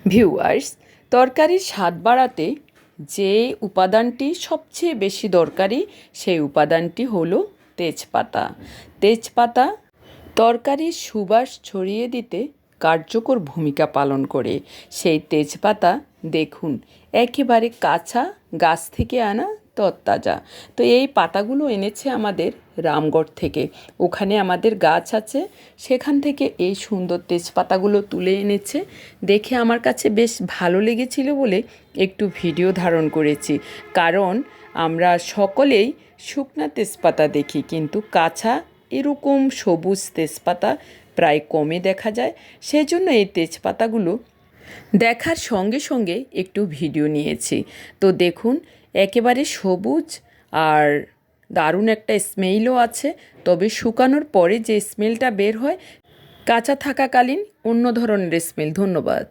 Viewers, তরকারির স্বাদ বাড়াতে যে উপাদানটি সবচেয়ে বেশি দরকারি সেই উপাদানটি হলো তেজপাতা। তেজপাতা তরকারির সুবাস ছড়িয়ে দিতে কার্যকর ভূমিকা পালন করে। সেই তেজপাতা দেখুন একেবারে কাঁচা, গাছ থেকে আনা তরতাজা। তো এই পাতাগুলো এনেছে আমাদের রামগড় থেকে। ওখানে আমাদের গাছ আছে, সেখান থেকে এই সুন্দর তেজপাতাগুলো তুলে এনেছে। দেখে আমার কাছে বেশ ভালো লেগেছিল বলে একটু ভিডিও ধারণ করেছি। কারণ আমরা সকলেই শুকনা তেজপাতা দেখি, কিন্তু কাঁচা এরকম সবুজ তেজপাতা প্রায় কমই দেখা যায়। সেজন্য এই তেজপাতাগুলো দেখার সঙ্গে সঙ্গে একটু ভিডিও নিয়েছি। তো দেখুন একেবারে সবুজ, আর দারুণ একটা স্মেলও আছে। তবে শুকানোর পরে যে স্মেলটা বের হয়, কাঁচা থাকাকালীন অন্য ধরনের স্মেল। ধন্যবাদ।